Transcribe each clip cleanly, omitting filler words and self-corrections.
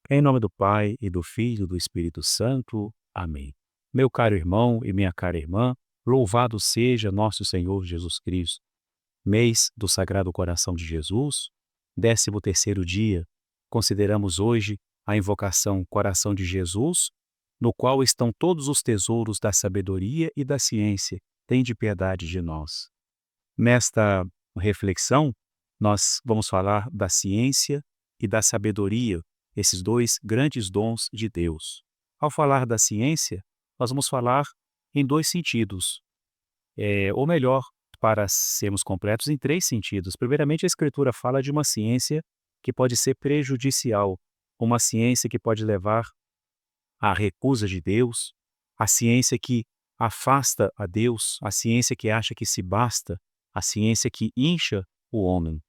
Em nome do Pai, e do Filho, e do Espírito Santo. Amém. Meu caro irmão e minha cara irmã, louvado seja nosso Senhor Jesus Cristo. Mês do Sagrado Coração de Jesus, 13º dia, consideramos hoje a invocação Coração de Jesus, no qual estão todos os tesouros da sabedoria e da ciência. Tende piedade de nós. Nesta reflexão, nós vamos falar da ciência e da sabedoria, esses dois grandes dons de Deus. Ao falar da ciência, nós vamos falar em dois sentidos, ou melhor, para sermos completos, em três sentidos. Primeiramente, a Escritura fala de uma ciência que pode ser prejudicial, uma ciência que pode levar à recusa de Deus, a ciência que afasta a Deus, a ciência que acha que se basta, a ciência que incha o homem.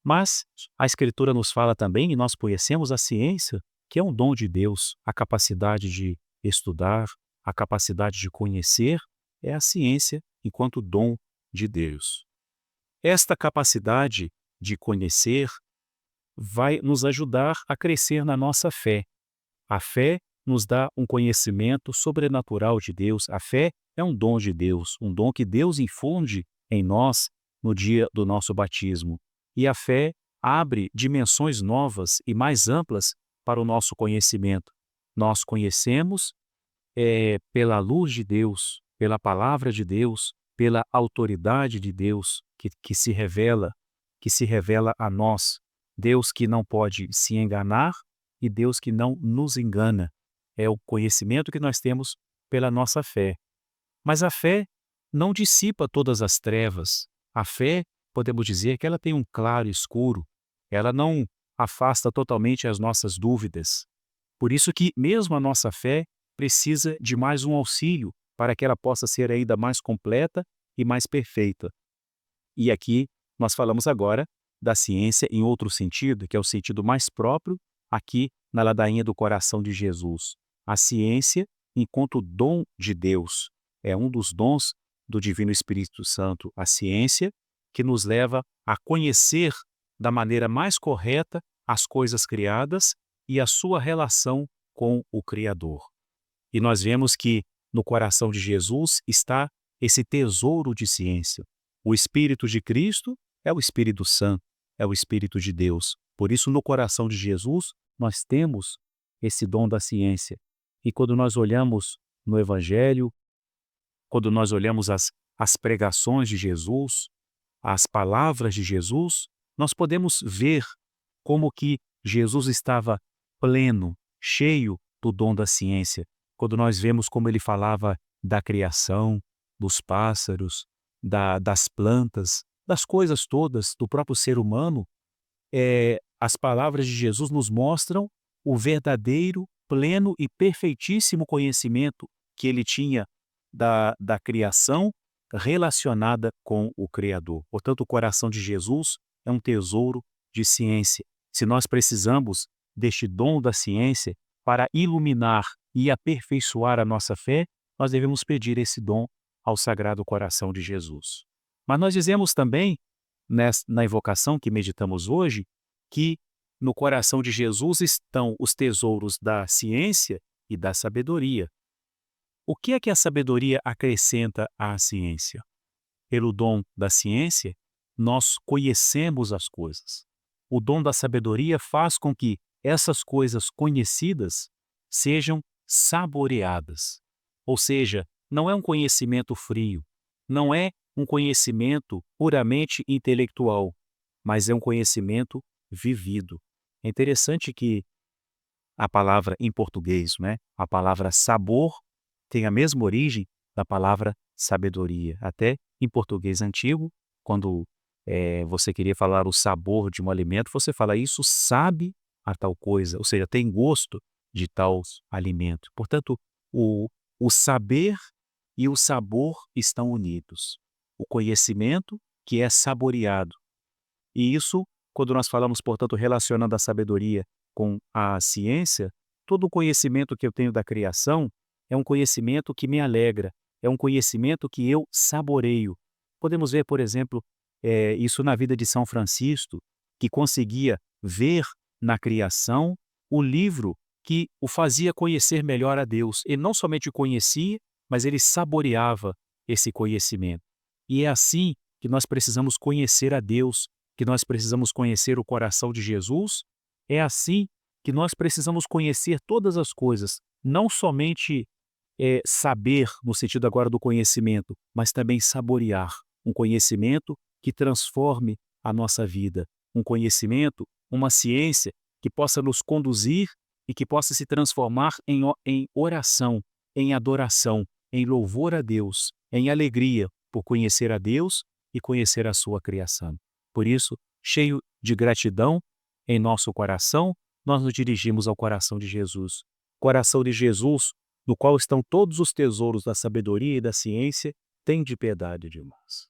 Mas a Escritura nos fala também, e nós conhecemos a ciência, que é um dom de Deus, a capacidade de estudar, a capacidade de conhecer, é a ciência enquanto dom de Deus. Esta capacidade de conhecer vai nos ajudar a crescer na nossa fé. A fé nos dá um conhecimento sobrenatural de Deus. A fé é um dom de Deus, um dom que Deus infunde em nós no dia do nosso batismo. E a fé abre dimensões novas e mais amplas para o nosso conhecimento. Nós conhecemos pela luz de Deus, pela palavra de Deus, pela autoridade de Deus que se revela a nós. Deus que não pode se enganar e Deus que não nos engana. É o conhecimento que nós temos pela nossa fé. Mas a fé não dissipa todas as trevas. A fé, podemos dizer que ela tem um claro e escuro. Ela não afasta totalmente as nossas dúvidas. Por isso que mesmo a nossa fé precisa de mais um auxílio para que ela possa ser ainda mais completa e mais perfeita. E aqui nós falamos agora da ciência em outro sentido, que é o sentido mais próprio aqui na ladainha do coração de Jesus. A ciência enquanto dom de Deus. É um dos dons do Divino Espírito Santo, a ciência que nos leva a conhecer da maneira mais correta as coisas criadas e a sua relação com o Criador. E nós vemos que no coração de Jesus está esse tesouro de ciência. O Espírito de Cristo é o Espírito Santo, é o Espírito de Deus. Por isso, no coração de Jesus, nós temos esse dom da ciência. E quando nós olhamos no Evangelho, quando nós olhamos as pregações de Jesus, as palavras de Jesus, nós podemos ver como que Jesus estava pleno, cheio do dom da ciência. Quando nós vemos como ele falava da criação, dos pássaros, das plantas, das coisas todas, do próprio ser humano, as palavras de Jesus nos mostram o verdadeiro, pleno e perfeitíssimo conhecimento que ele tinha da criação relacionada com o Criador. Portanto, o coração de Jesus é um tesouro de ciência. Se nós precisamos deste dom da ciência para iluminar e aperfeiçoar a nossa fé, nós devemos pedir esse dom ao Sagrado Coração de Jesus. Mas nós dizemos também, na invocação que meditamos hoje, que no coração de Jesus estão os tesouros da ciência e da sabedoria. O que é que a sabedoria acrescenta à ciência? Pelo dom da ciência, nós conhecemos as coisas. O dom da sabedoria faz com que essas coisas conhecidas sejam saboreadas. Ou seja, não é um conhecimento frio, não é um conhecimento puramente intelectual, mas é um conhecimento vivido. É interessante que a palavra em português, né, a palavra sabor, tem a mesma origem da palavra sabedoria. Até em português antigo, quando você queria falar o sabor de um alimento, você fala isso sabe a tal coisa, ou seja, tem gosto de tal alimento. Portanto, o saber e o sabor estão unidos. O conhecimento que é saboreado. E isso, quando nós falamos, portanto, relacionando a sabedoria com a ciência, todo o conhecimento que eu tenho da criação é um conhecimento que me alegra, é um conhecimento que eu saboreio. Podemos ver, por exemplo, isso na vida de São Francisco, que conseguia ver na criação o livro que o fazia conhecer melhor a Deus. Ele não somente conhecia, mas ele saboreava esse conhecimento. E é assim que nós precisamos conhecer a Deus, que nós precisamos conhecer o coração de Jesus. É assim que nós precisamos conhecer todas as coisas, não somente saber no sentido agora do conhecimento, mas também saborear um conhecimento que transforme a nossa vida, um conhecimento, uma ciência que possa nos conduzir e que possa se transformar em oração, em adoração, em louvor a Deus, em alegria por conhecer a Deus e conhecer a sua criação. Por isso, cheio de gratidão em nosso coração, nós nos dirigimos ao coração de Jesus. Coração de Jesus, no qual estão todos os tesouros da sabedoria e da ciência, tem de piedade de nós.